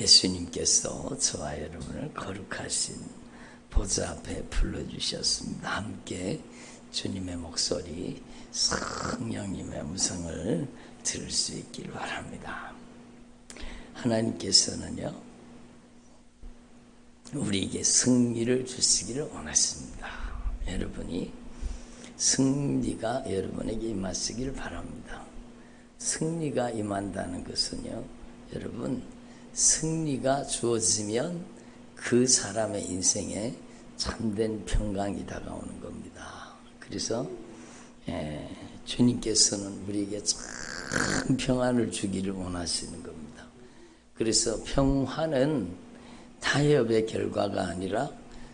예수님께서 저와 여러분을 거룩하신 보좌 앞에 불러주셨습니다. 함께 주님의 목소리, 성령님의 음성을 들을 수 있길 바랍니다. 하나님께서는요, 우리에게 승리를 주시기를 원하십니다. 여러분이 승리가 여러분에게 임하시길 바랍니다. 승리가 임한다는 것은요, 여러분, 승리가 주어지면 그 사람의 인생에 참된 평강이 다가오는 겁니다. 그래서 주님께서는 우리에게 참 평안을 주기를 원하시는 겁니다. 그래서 평화는 타협의 결과가 아니라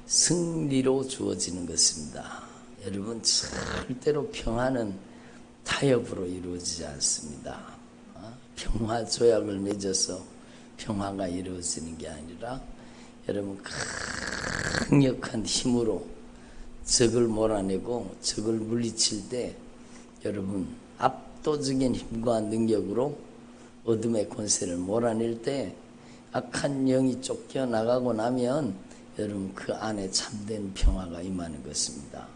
승리로 주어지는 것입니다. 여러분, 절대로 평화는 타협으로 이루어지지 않습니다. 평화 조약을 맺어서 평화가 이루어지는 게 아니라 여러분, 강력한 힘으로 적을 몰아내고 적을 물리칠 때 여러분, 압도적인 힘과 능력으로 어둠의 권세를 몰아낼 때 악한 영이 쫓겨나가고 나면 여러분, 그 안에 참된 평화가 임하는 것입니다.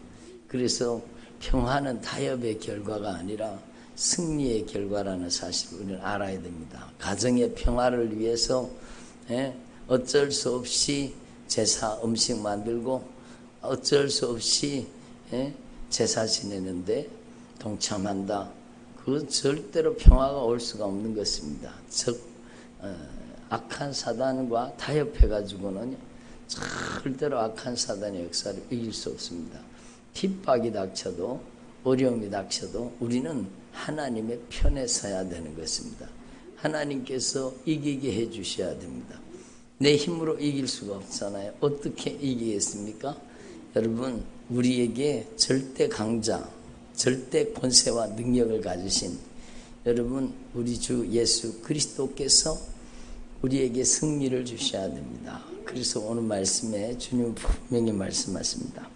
그래서 평화는 타협의 결과가 아니라 승리의 결과라는 사실을 우리는 알아야 됩니다. 가정의 평화를 위해서 어쩔 수 없이 제사 음식 만들고 어쩔 수 없이 제사 지내는데 동참한다. 그건 절대로 평화가 올 수가 없는 것입니다. 즉 악한 사단과 타협해가지고는 절대로 악한 사단의 역사를 이길 수 없습니다. 핍박이 닥쳐도 어려움이 닥쳐도 우리는 하나님의 편에 서야 되는 것입니다. 하나님께서 이기게 해주셔야 됩니다. 내 힘으로 이길 수가 없잖아요. 어떻게 이기겠습니까? 여러분, 우리에게 절대 강자, 절대 권세와 능력을 가지신 여러분, 우리 주 예수 그리스도께서 우리에게 승리를 주셔야 됩니다. 그래서 오늘 말씀에 주님 분명히 말씀하십니다.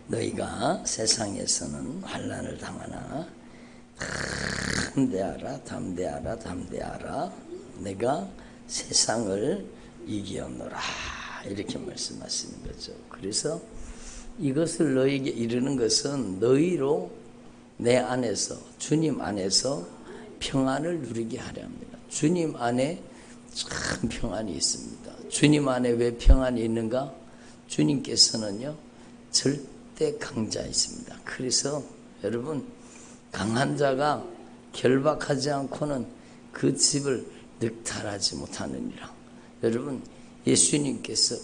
너희가 세상에서는 환난을 당하나 담대하라, 담대하라, 담대하라. 내가 세상을 이기었노라. 이렇게 말씀하시는 거죠. 그래서 이것을 너희에게 이르는 것은 너희로 내 안에서, 주님 안에서 평안을 누리게 하려 합니다. 주님 안에 참 평안이 있습니다. 주님 안에 왜 평안이 있는가? 주님께서는요, 절대 강자이십니다. 그래서 여러분, 강한 자가 결박하지 않고는 그 집을 늑탈하지 못하느니라. 여러분, 예수님께서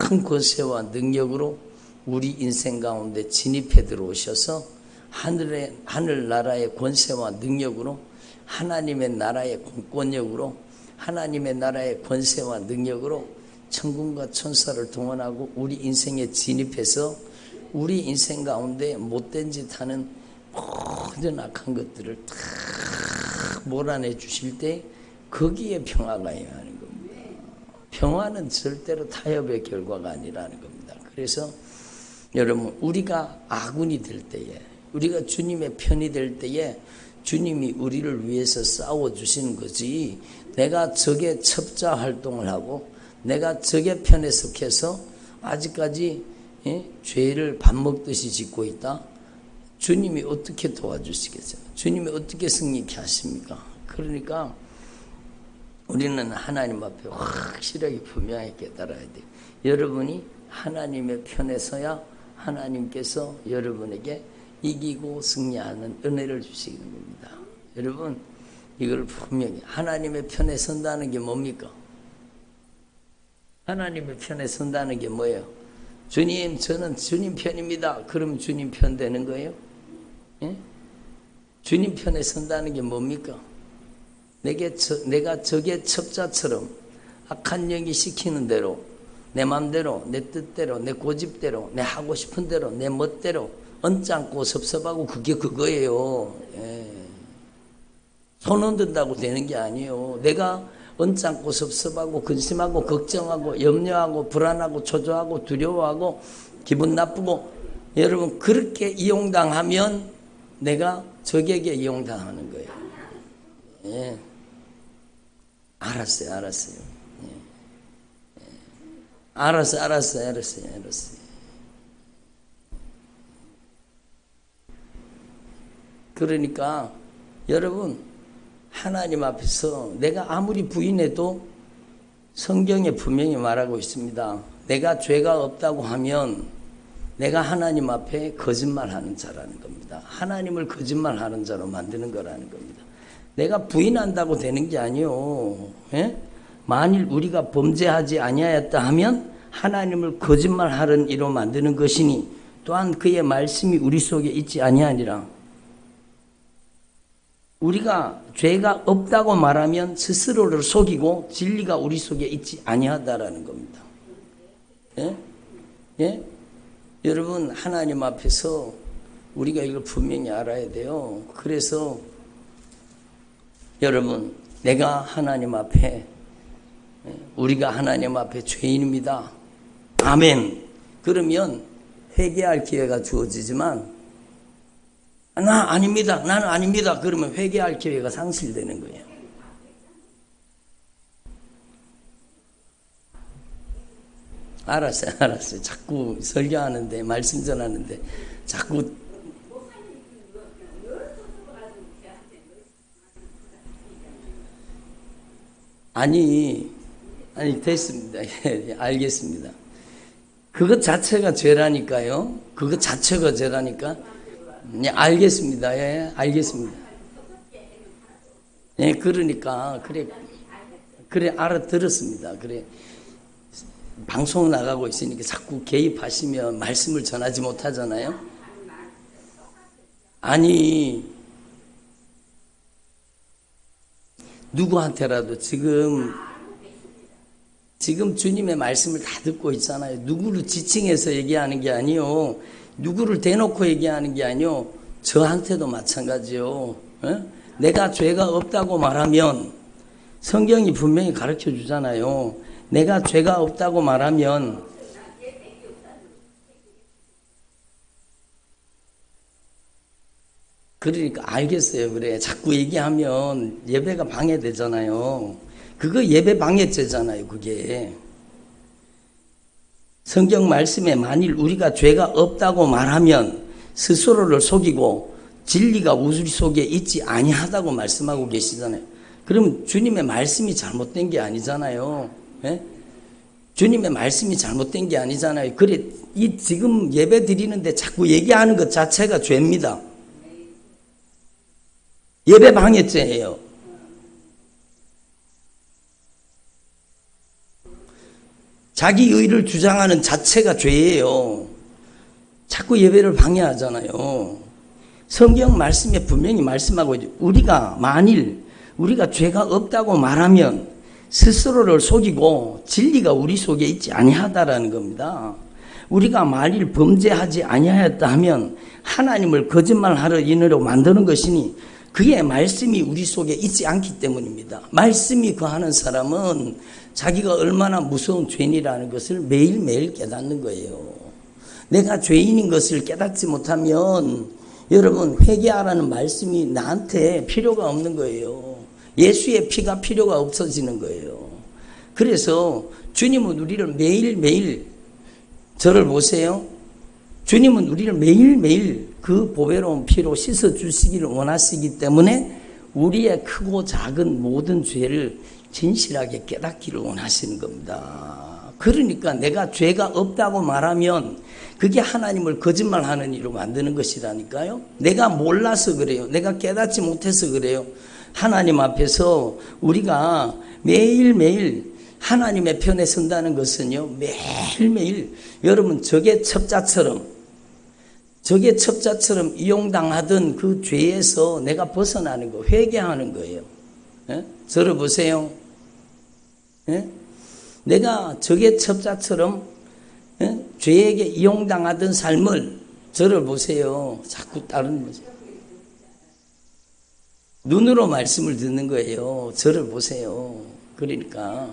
큰 권세와 능력으로 우리 인생 가운데 진입해 들어오셔서 하늘나라의 권세와 능력으로 하나님의 나라의 공권력으로 하나님의 나라의 권세와 능력으로 천군과 천사를 동원하고 우리 인생에 진입해서 우리 인생 가운데 못된 짓 하는 모든 악한 것들을 다 몰아내 주실 때 거기에 평화가 임하는 겁니다. 평화는 절대로 타협의 결과가 아니라는 겁니다. 그래서 여러분, 우리가 아군이 될 때에, 우리가 주님의 편이 될 때에 주님이 우리를 위해서 싸워주시는 거지, 내가 적의 첩자 활동을 하고 내가 적의 편에 속해서 아직까지 죄를 밥 먹듯이 짓고 있다? 주님이 어떻게 도와주시겠어요? 주님이 어떻게 승리케 하십니까? 그러니까 우리는 하나님 앞에 확실하게 분명하게 깨달아야 돼요. 여러분이 하나님의 편에 서야 하나님께서 여러분에게 이기고 승리하는 은혜를 주시는 겁니다. 여러분, 이걸 분명히 하나님의 편에 선다는 게 뭡니까? 하나님의 편에 선다는 게 뭐예요? 주님, 저는 주님 편입니다. 그러면 주님 편 되는 거예요? 예? 주님 편에 선다는 게 뭡니까? 내가 적의 첩자처럼 악한 영이 시키는 대로 내 맘대로, 내 뜻대로, 내 고집대로, 내 하고 싶은 대로, 내 멋대로 언짢고 섭섭하고 그게 그거예요. 예. 손 흔든다고 되는 게 아니에요. 내가 언짢고 섭섭하고 근심하고 걱정하고 염려하고 불안하고 초조하고 두려워하고 기분 나쁘고 여러분 그렇게 이용당하면 내가 적에게 이용당하는 거예요. 예. 알았어요. 알았어요. 그러니까 여러분, 하나님 앞에서 내가 아무리 부인해도 성경에 분명히 말하고 있습니다. 내가 죄가 없다고 하면 내가 하나님 앞에 거짓말하는 자라는 겁니다. 하나님을 거짓말하는 자로 만드는 거라는 겁니다. 내가 부인한다고 되는 게 아니요. 예? 만일 우리가 범죄하지 아니하였다 하면 하나님을 거짓말하는 이로 만드는 것이니 또한 그의 말씀이 우리 속에 있지 아니하니라. 우리가 죄가 없다고 말하면 스스로를 속이고 진리가 우리 속에 있지 아니하다라는 겁니다. 예? 예? 여러분, 하나님 앞에서 우리가 이걸 분명히 알아야 돼요. 그래서 여러분, 내가 하나님 앞에, 우리가 하나님 앞에 죄인입니다. 아멘. 그러면 회개할 기회가 주어지지만 나는 아닙니다. 그러면 회개할 기회가 상실되는 거예요. 알았어요. 자꾸 설교하는데, 말씀 전하는데, 자꾸. 아니, 됐습니다. 예, 알겠습니다. 그것 자체가 죄라니까요. 그것 자체가 죄라니까. 네, 알겠습니다. 예, 알겠습니다. 예, 그러니까, 그래, 알아들었습니다. 그래. 방송 나가고 있으니까 자꾸 개입하시면 말씀을 전하지 못하잖아요. 아니, 누구한테라도 지금 주님의 말씀을 다 듣고 있잖아요. 누구를 지칭해서 얘기하는 게 아니요. 누구를 대놓고 얘기하는 게 아니요. 저한테도 마찬가지요. 내가 죄가 없다고 말하면 성경이 분명히 가르쳐 주잖아요. 내가 죄가 없다고 말하면 그러니까 알겠어요. 그래. 자꾸 얘기하면 예배가 방해되잖아요. 그거 예배 방해죄잖아요. 그게. 성경 말씀에 만일 우리가 죄가 없다고 말하면 스스로를 속이고 진리가 우리 속에 있지 아니하다고 말씀하고 계시잖아요. 그러면 주님의 말씀이 잘못된 게 아니잖아요. 예? 주님의 말씀이 잘못된 게 아니잖아요. 그래, 이 지금 예배 드리는데 자꾸 얘기하는 것 자체가 죄입니다. 예배 방해죄예요. 자기 의를 주장하는 자체가 죄예요. 자꾸 예배를 방해하잖아요. 성경 말씀에 분명히 말씀하고 있죠. 만일 우리가 죄가 없다고 말하면 스스로를 속이고 진리가 우리 속에 있지 아니하다라는 겁니다. 우리가 만일 범죄하지 아니하였다 하면 하나님을 거짓말하러 인으로 만드는 것이니 그의 말씀이 우리 속에 있지 않기 때문입니다. 말씀이 거하는 사람은 자기가 얼마나 무서운 죄인이라는 것을 매일매일 깨닫는 거예요. 내가 죄인인 것을 깨닫지 못하면 여러분, 회개하라는 말씀이 나한테 필요가 없는 거예요. 예수의 피가 필요가 없어지는 거예요. 그래서 주님은 우리를 매일매일, 저를 보세요. 주님은 우리를 매일매일 그 보배로운 피로 씻어주시기를 원하시기 때문에 우리의 크고 작은 모든 죄를 진실하게 깨닫기를 원하시는 겁니다. 그러니까 내가 죄가 없다고 말하면 그게 하나님을 거짓말하는 일로 만드는 것이라니까요. 내가 몰라서 그래요. 내가 깨닫지 못해서 그래요. 하나님 앞에서 우리가 매일매일 하나님의 편에 선다는 것은요, 매일매일 여러분 적의 첩자처럼 이용당하던 그 죄에서 내가 벗어나는 거, 회개하는 거예요. 예? 저를 보세요. 예? 내가 적의 첩자처럼 죄에게 이용당하던 삶을, 저를 보세요. 자꾸 다른 눈으로 말씀을 듣는 거예요. 저를 보세요. 그러니까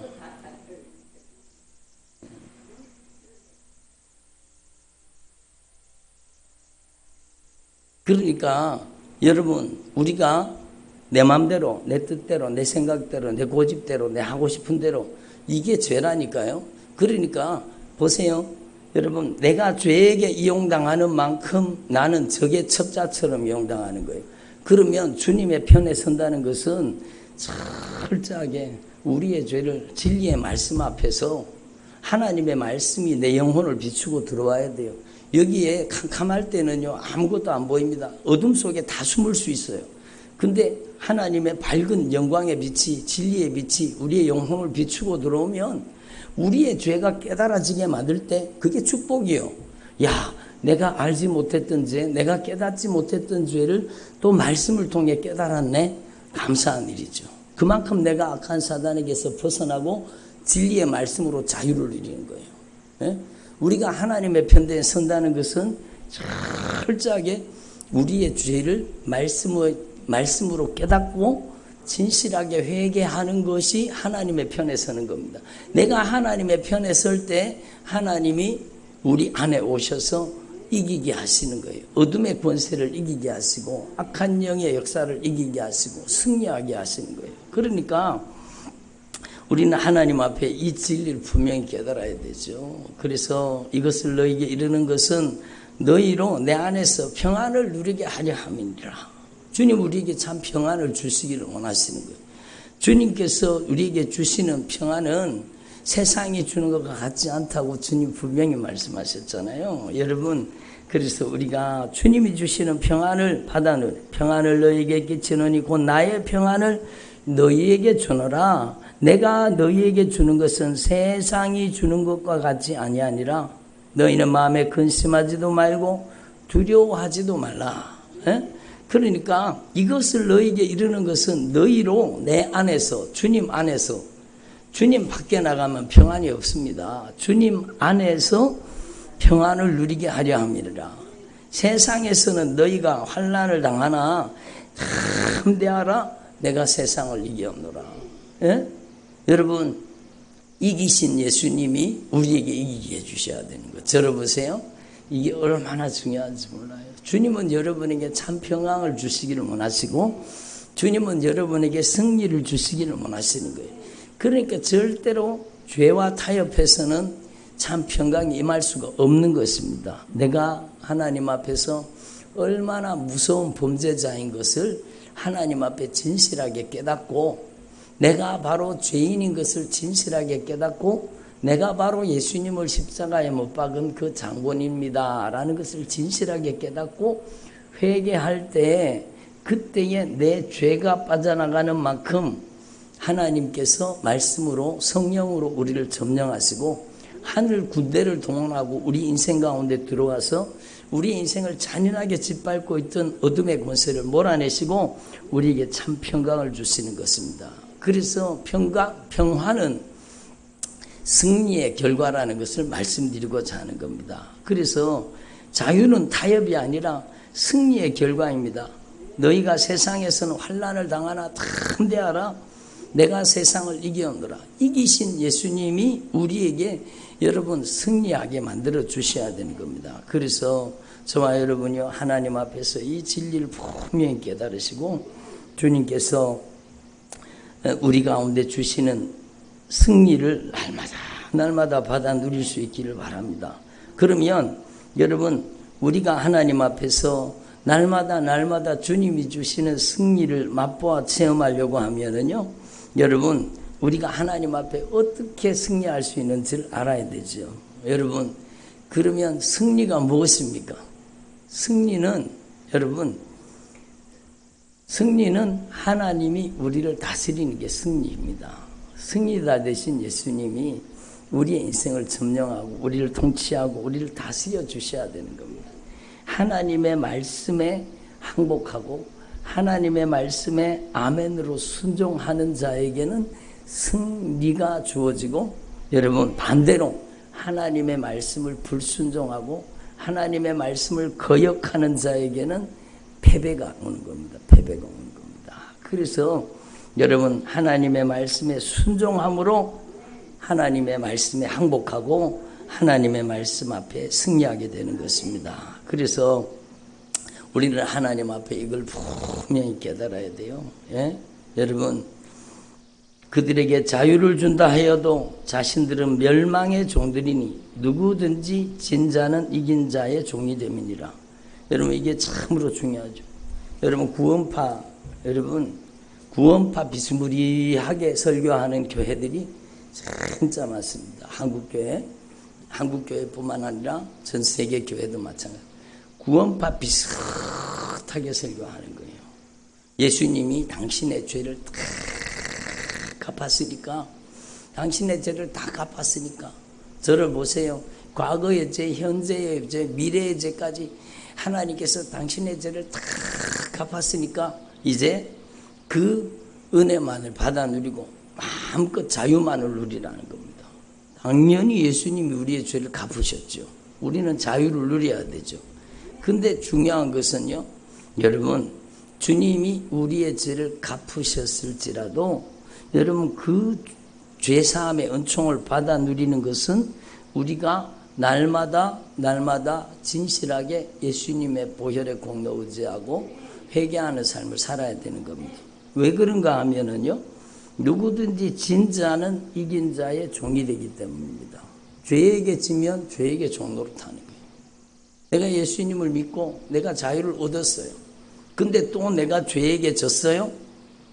여러분, 우리가 내 마음대로, 내 뜻대로, 내 생각대로, 내 고집대로, 내 하고 싶은 대로. 이게 죄라니까요. 그러니까 보세요. 여러분, 내가 죄에게 이용당하는 만큼 나는 적의 첩자처럼 이용당하는 거예요. 그러면 주님의 편에 선다는 것은 철저하게 우리의 죄를 진리의 말씀 앞에서 하나님의 말씀이 내 영혼을 비추고 들어와야 돼요. 여기에 캄캄할 때는요, 아무것도 안 보입니다. 어둠 속에 다 숨을 수 있어요. 근데 하나님의 밝은 영광의 빛이, 진리의 빛이 우리의 영혼을 비추고 들어오면 우리의 죄가 깨달아지게 만들 때 그게 축복이요. 야, 내가 알지 못했던 죄, 내가 깨닫지 못했던 죄를 또 말씀을 통해 깨달았네. 감사한 일이죠. 그만큼 내가 악한 사단에게서 벗어나고 진리의 말씀으로 자유를 이루는 거예요. 예? 우리가 하나님의 편대에 선다는 것은 철저하게 우리의 죄를 말씀으로 깨닫고 진실하게 회개하는 것이 하나님의 편에 서는 겁니다. 내가 하나님의 편에 설 때 하나님이 우리 안에 오셔서 이기게 하시는 거예요. 어둠의 권세를 이기게 하시고 악한 영의 역사를 이기게 하시고 승리하게 하시는 거예요. 그러니까 우리는 하나님 앞에 이 진리를 분명히 깨달아야 되죠. 그래서 이것을 너희에게 이르는 것은 너희로 내 안에서 평안을 누리게 하려 함이니라. 주님 우리에게 참 평안을 주시기를 원하시는 거예요. 주님께서 우리에게 주시는 평안은 세상이 주는 것과 같지 않다고 주님 분명히 말씀하셨잖아요. 여러분, 그래서 우리가 주님이 주시는 평안을 받아는 평안을 너희에게 끼치노니 곧 나의 평안을 너희에게 주노라. 내가 너희에게 주는 것은 세상이 주는 것과 같이 아니하니라. 너희는 마음에 근심하지도 말고 두려워하지도 말라. 에? 그러니까 이것을 너희에게 이르는 것은 너희로 내 안에서, 주님 안에서, 주님 밖에 나가면 평안이 없습니다. 주님 안에서 평안을 누리게 하려 함이라. 세상에서는 너희가 환난을 당하나 함대하라. 내가 세상을 이기었노라. 예? 여러분, 이기신 예수님이 우리에게 이기게 해주셔야 되는 거. 들어보세요. 이게 얼마나 중요한지 몰라요. 주님은 여러분에게 참 평안을 주시기를 원하시고 주님은 여러분에게 승리를 주시기를 원하시는 거예요. 그러니까 절대로 죄와 타협해서는 참 평강이 임할 수가 없는 것입니다. 내가 하나님 앞에서 얼마나 무서운 범죄자인 것을 하나님 앞에 진실하게 깨닫고 내가 바로 죄인인 것을 진실하게 깨닫고 내가 바로 예수님을 십자가에 못 박은 그 장본입니다 라는 것을 진실하게 깨닫고 회개할 때 그때에 내 죄가 빠져나가는 만큼 하나님께서 말씀으로 성령으로 우리를 점령하시고 하늘 군대를 동원하고 우리 인생 가운데 들어와서 우리 인생을 잔인하게 짓밟고 있던 어둠의 권세를 몰아내시고 우리에게 참 평강을 주시는 것입니다. 그래서 평화는 승리의 결과라는 것을 말씀드리고자 하는 겁니다. 그래서 자유는 타협이 아니라 승리의 결과입니다. 너희가 세상에서는 환난을 당하나 담대하라. 내가 세상을 이겨오노라. 이기신 예수님이 우리에게 여러분 승리하게 만들어 주셔야 되는 겁니다. 그래서 저와 여러분이요 하나님 앞에서 이 진리를 분명히 깨달으시고 주님께서 우리 가운데 주시는 승리를 날마다 받아 누릴 수 있기를 바랍니다. 그러면 여러분 우리가 하나님 앞에서 날마다 주님이 주시는 승리를 맛보아 체험하려고 하면은요 여러분 우리가 하나님 앞에 어떻게 승리할 수 있는지를 알아야 되죠. 여러분 그러면 승리가 무엇입니까? 승리는 여러분 승리는 하나님이 우리를 다스리는 게 승리입니다. 승리자 되신 예수님이 우리의 인생을 점령하고 우리를 통치하고 우리를 다스려 주셔야 되는 겁니다. 하나님의 말씀에 항복하고 하나님의 말씀에 아멘으로 순종하는 자에게는 승리가 주어지고 여러분 반대로 하나님의 말씀을 불순종하고 하나님의 말씀을 거역하는 자에게는 패배가 오는 겁니다. 패배가 오는 겁니다. 그래서 여러분 하나님의 말씀에 순종함으로 하나님의 말씀에 항복하고 하나님의 말씀 앞에 승리하게 되는 것입니다. 그래서 우리는 하나님 앞에 이걸 분명히 깨달아야 돼요. 예? 여러분, 그들에게 자유를 준다 하여도 자신들은 멸망의 종들이니 누구든지 진 자는 이긴 자의 종이 됨이니라. 여러분, 이게 참으로 중요하죠. 여러분, 구원파 비스무리하게 설교하는 교회들이 진짜 많습니다. 한국교회뿐만 아니라 전 세계 교회도 마찬가지. 구원파 비슷하게 설교하는 거예요. 예수님이 당신의 죄를 다 갚았으니까, 당신의 죄를 다 갚았으니까 저를 보세요. 과거의 죄, 현재의 죄, 미래의 죄까지 하나님께서 당신의 죄를 다 갚았으니까 이제 그 은혜만을 받아 누리고 마음껏 자유만을 누리라는 겁니다. 당연히 예수님이 우리의 죄를 갚으셨죠. 우리는 자유를 누려야 되죠. 근데 중요한 것은요, 여러분, 주님이 우리의 죄를 갚으셨을지라도 여러분, 그 죄사함의 은총을 받아 누리는 것은 우리가 날마다 진실하게 예수님의 보혈의 공로 의지하고 회개하는 삶을 살아야 되는 겁니다. 왜 그런가 하면은요, 누구든지 진 자는 이긴 자의 종이 되기 때문입니다. 죄에게 지면 죄에게 종노릇하는 거예요. 내가 예수님을 믿고 내가 자유를 얻었어요. 근데 또 내가 죄에게 졌어요.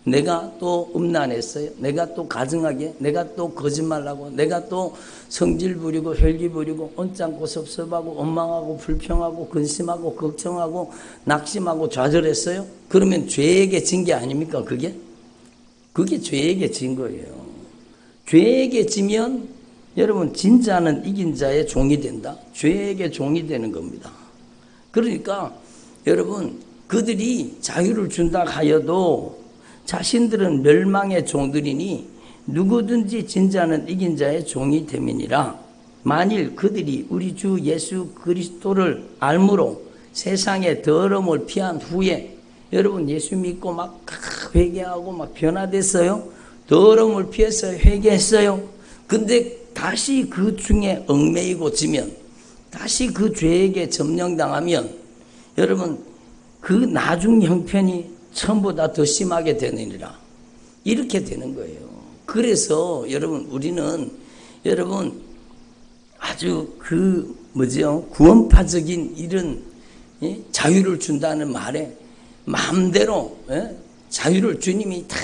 내가 또 음란했어요. 내가 또 가증하게, 내가 또 거짓말하고, 내가 또 성질 부리고 혈기 부리고 언짢고 섭섭하고 원망하고 불평하고 근심하고 걱정하고 낙심하고 좌절했어요. 그러면 죄에게 진 게 아닙니까? 그게 죄에게 진 거예요. 죄에게 지면 여러분, 진 자는 이긴 자의 종이 된다. 죄에게 종이 되는 겁니다. 그러니까 여러분, 그들이 자유를 준다 하여도 자신들은 멸망의 종들이니 누구든지 진 자는 이긴 자의 종이 됨이니라. 만일 그들이 우리 주 예수 그리스도를 알므로 세상의 더러움을 피한 후에, 여러분, 예수 믿고 막 회개하고 막 변화됐어요. 더러움을 피해서 회개했어요. 근데 다시 그 중에 얽매이고 지면, 다시 그 죄에게 점령당하면 여러분, 그 나중 형편이 처음보다 더 심하게 되느니라. 이렇게 되는 거예요. 그래서 여러분, 우리는 여러분 아주 구원파적인 이런 자유를 준다는 말에 마음대로 자유를 주님이 다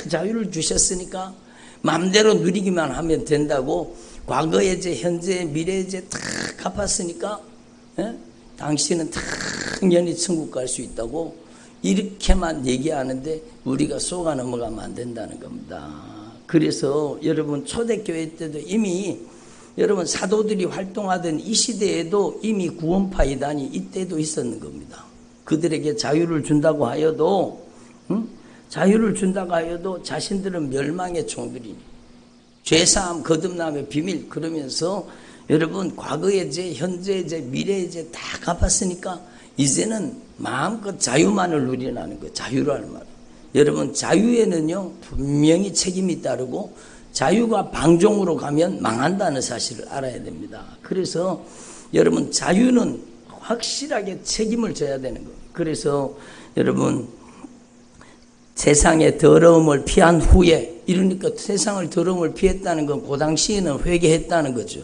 자유를 주셨으니까 마음대로 누리기만 하면 된다고, 과거의 죄, 현재의 미래의 죄 다 갚았으니까 당신은 당연히 천국 갈 수 있다고 이렇게만 얘기하는데 우리가 속아 넘어가면 안 된다는 겁니다. 그래서 여러분, 초대교회 때도 이미 여러분 사도들이 활동하던 이 시대에도 이미 구원파 이단이 이때도 있었는 겁니다. 그들에게 자유를 준다고 하여도 자신들은 멸망의 종들이니 죄사함 거듭남의 비밀 그러면서 여러분, 과거의 죄, 현재의 죄, 미래의 죄 다 갚았으니까 이제는 마음껏 자유만을 누리라는 거예요. 자유라는 말. 여러분, 자유에는요 분명히 책임이 따르고 자유가 방종으로 가면 망한다는 사실을 알아야 됩니다. 그래서 여러분, 자유는 확실하게 책임을 져야 되는 거예요. 그래서 여러분, 세상의 더러움을 피한 후에, 이러니까 세상을 더러움을 피했다는 건 그 당시에는 회개했다는 거죠.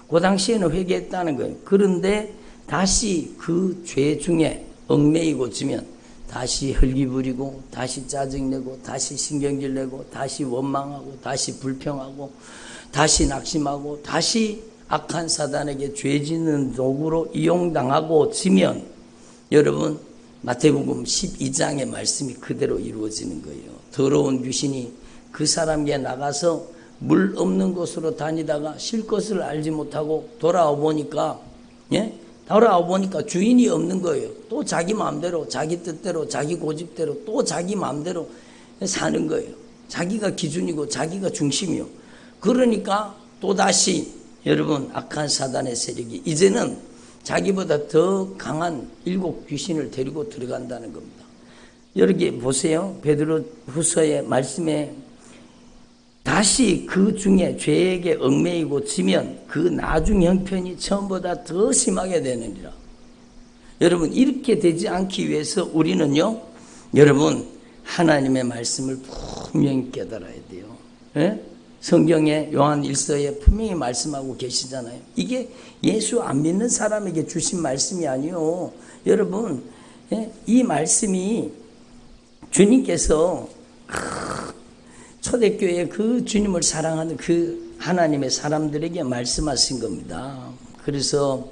그 당시에는 회개했다는 거예요. 그런데 다시 그 죄 중에 얽매이고 지면 다시 혈기 부리고 다시 짜증내고 다시 신경질 내고 다시 원망하고 다시 불평하고 다시 낙심하고 다시 악한 사단에게 죄 짓는 도구로 이용당하고 지면 여러분, 마태복음 12장의 말씀이 그대로 이루어지는 거예요. 더러운 귀신이 그 사람에게 나가서 물 없는 곳으로 다니다가 쉴 것을 알지 못하고 돌아와 보니까 주인이 없는 거예요. 또 자기 마음대로, 자기 뜻대로, 자기 고집대로 또 자기 마음대로 사는 거예요. 자기가 기준이고 자기가 중심이요. 그러니까 또다시 여러분, 악한 사단의 세력이 이제는 자기보다 더 강한 7 귀신을 데리고 들어간다는 겁니다. 여기 보세요. 베드로 후서의 말씀에 다시 그 중에 죄에게 얽매이고 지면 그 나중 형편이 처음보다 더 심하게 되느니라. 여러분 이렇게 되지 않기 위해서 우리는요, 여러분 하나님의 말씀을 분명히 깨달아야 돼요. 예? 성경에 요한 1서에 분명히 말씀하고 계시잖아요. 이게 예수 안 믿는 사람에게 주신 말씀이 아니요. 여러분, 예? 이 말씀이 주님께서 초대교회 그 주님을 사랑하는 그 하나님의 사람들에게 말씀하신 겁니다. 그래서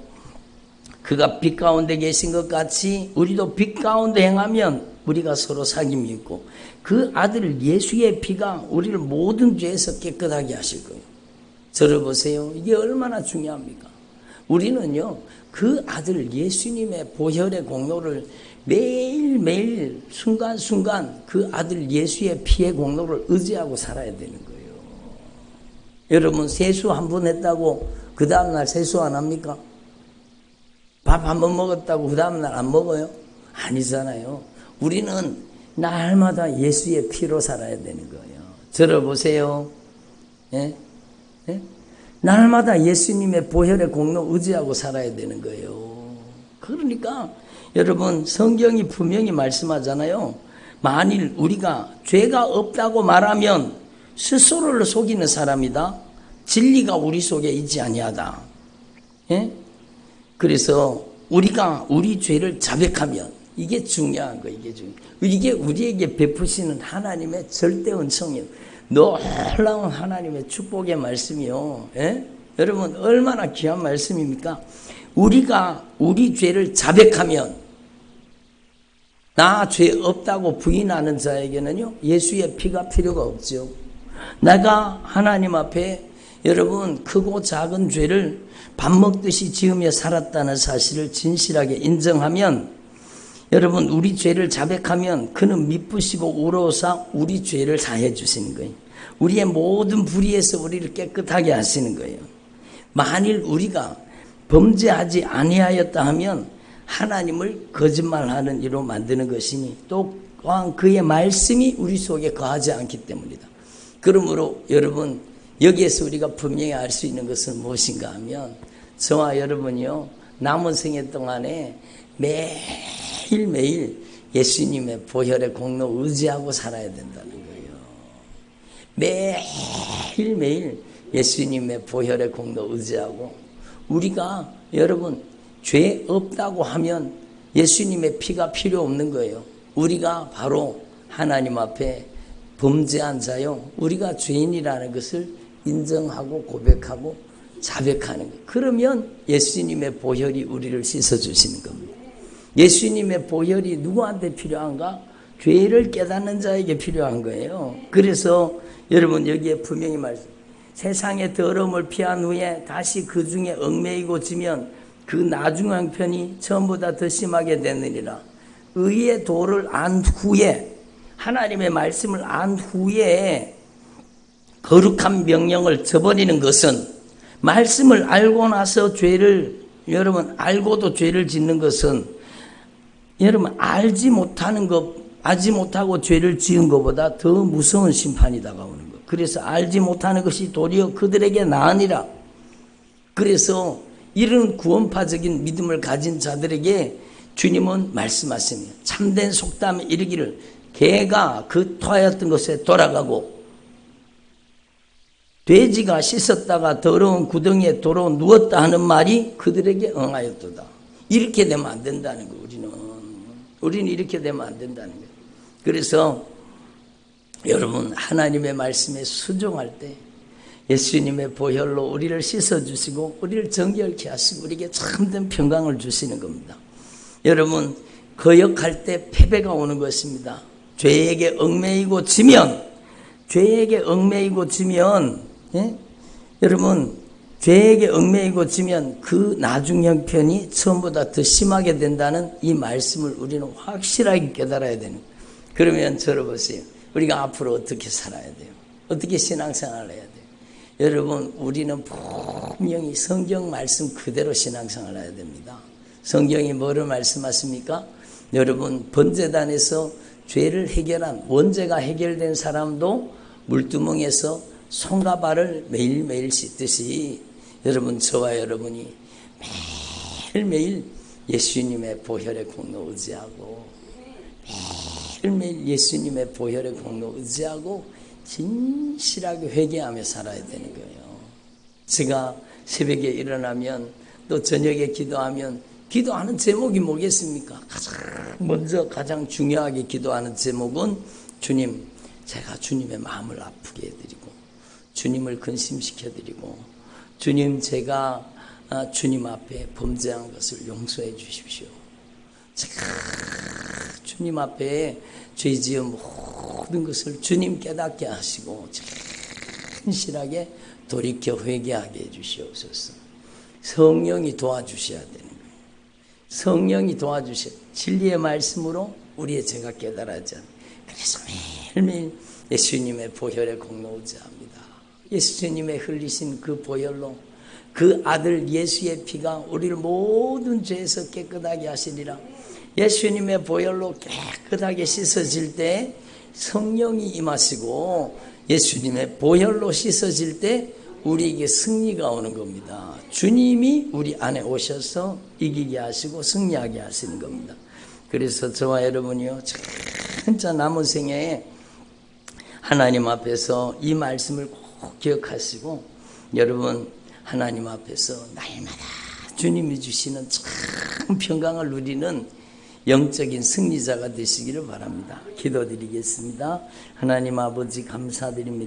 그가 빛 가운데 계신 것 같이 우리도 빛 가운데 행하면 우리가 서로 사귐이 있고, 그 아들 예수의 피가 우리를 모든 죄에서 깨끗하게 하실 거예요. 저를 보세요. 이게 얼마나 중요합니까? 우리는요, 그 아들 예수님의 보혈의 공로를 매일매일 순간순간 그 아들 예수의 피의 공로를 의지하고 살아야 되는 거예요. 여러분 세수 한 번 했다고 그 다음날 세수 안 합니까? 밥 한 번 먹었다고 그 다음날 안 먹어요? 아니잖아요. 우리는 날마다 예수의 피로 살아야 되는 거예요. 저를 보세요. 예? 예? 날마다 예수님의 보혈의 공로 의지하고 살아야 되는 거예요. 그러니까 여러분 성경이 분명히 말씀하잖아요. 만일 우리가 죄가 없다고 말하면 스스로를 속이는 사람이다. 진리가 우리 속에 있지 아니하다. 예? 그래서 우리가 우리 죄를 자백하면, 이게 중요한 거예요. 이게 우리에게 베푸시는 하나님의 절대 은총이에요. 놀라운 하나님의 축복의 말씀이요. 예? 여러분 얼마나 귀한 말씀입니까? 우리가 우리 죄를 자백하면, 나 죄 없다고 부인하는 자에게는요, 예수의 피가 필요가 없죠. 내가 하나님 앞에 여러분 크고 작은 죄를 밥 먹듯이 지으며 살았다는 사실을 진실하게 인정하면, 여러분 우리 죄를 자백하면 그는 미쁘시고 우러워서 우리 죄를 사해 주시는 거예요. 우리의 모든 불의에서 우리를 깨끗하게 하시는 거예요. 만일 우리가 범죄하지 아니하였다 하면 하나님을 거짓말하는 이로 만드는 것이니, 또한 그의 말씀이 우리 속에 거하지 않기 때문이다. 그러므로 여러분 여기에서 우리가 분명히 알 수 있는 것은 무엇인가 하면, 저와 여러분이요 남은 생애 동안에 매일매일 예수님의 보혈의 공로 의지하고 살아야 된다는 거예요. 매일매일 예수님의 보혈의 공로 의지하고, 우리가 여러분 죄 없다고 하면 예수님의 피가 필요 없는 거예요. 우리가 바로 하나님 앞에 범죄한 자요, 우리가 죄인이라는 것을 인정하고 고백하고 자백하는 거예요. 그러면 예수님의 보혈이 우리를 씻어주시는 겁니다. 예수님의 보혈이 누구한테 필요한가? 죄를 깨닫는 자에게 필요한 거예요. 그래서 여러분 여기에 분명히 말씀, 세상의 더러움을 피한 후에 다시 그 중에 얽매이고 지면 그 나중 형편이 처음보다 더 심하게 되느니라. 의의 도를 안 후에, 하나님의 말씀을 안 후에 거룩한 명령을 저버리는 것은, 말씀을 알고 나서 죄를, 여러분 알고도 죄를 짓는 것은, 여러분 알지 못하고 죄를 지은 것보다 더 무서운 심판이 다가오는 것. 그래서 알지 못하는 것이 도리어 그들에게 나으니라. 그래서 이런 구원파적인 믿음을 가진 자들에게 주님은 말씀하십니다. 참된 속담에 이르기를, 개가 그 토하였던 곳에 돌아가고 돼지가 씻었다가 더러운 구덩이에 도로 누웠다 하는 말이 그들에게 응하였도다. 이렇게 되면 안 된다는 거예요. 우리는 이렇게 되면 안 된다는 거예요. 그래서 여러분 하나님의 말씀에 순종할 때 예수님의 보혈로 우리를 씻어주시고 우리를 정결케 하시고 우리에게 참된 평강을 주시는 겁니다. 여러분 거역할 때 패배가 오는 것입니다. 죄에게 얽매이고 지면, 예? 여러분 죄에게 얽매이고 지면 그 나중 형편이 처음보다 더 심하게 된다는 이 말씀을 우리는 확실하게 깨달아야 되는 거예요. 그러면 저를 보세요. 우리가 앞으로 어떻게 살아야 돼요? 어떻게 신앙생활을 해야 돼요? 여러분 우리는 분명히 성경 말씀 그대로 신앙생활을 해야 됩니다. 성경이 뭐를 말씀하십니까? 여러분 번제단에서 죄를 해결한, 원죄가 해결된 사람도 물두멍에서 손과 발을 매일매일 씻듯이, 여러분 저와 여러분이 매일매일 예수님의 보혈의 공로 의지하고 매일매일 예수님의 보혈의 공로 의지하고 진실하게 회개하며 살아야 되는 거예요. 제가 새벽에 일어나면 또 저녁에 기도하면 기도하는 제목이 뭐겠습니까? 가장 중요하게 기도하는 제목은 주님, 제가 주님의 마음을 아프게 해드리고 주님을 근심시켜드리고 주님, 제가 주님 앞에 범죄한 것을 용서해 주십시오. 제가 주님 앞에 죄 지은 모든 것을 주님 깨닫게 하시고 진실하게 돌이켜 회개하게 해 주시옵소서. 성령이 도와주셔야 되는 거예요. 성령이 도와주셔야, 진리의 말씀으로 우리의 죄가 깨달아져. 그래서 매일매일 예수님의 보혈의 공로 의지합니다. 예수님의 흘리신 그 보혈로 그 아들 예수의 피가 우리를 모든 죄에서 깨끗하게 하시리라. 예수님의 보혈로 깨끗하게 씻어질 때 성령이 임하시고 예수님의 보혈로 씻어질 때 우리에게 승리가 오는 겁니다. 주님이 우리 안에 오셔서 이기게 하시고 승리하게 하시는 겁니다. 그래서 저와 여러분이요, 진짜 남은 생애에 하나님 앞에서 이 말씀을 꼭 기억하시고 여러분 하나님 앞에서 날마다 주님이 주시는 참 평강을 누리는 영적인 승리자가 되시기를 바랍니다. 기도드리겠습니다. 하나님 아버지 감사드립니다.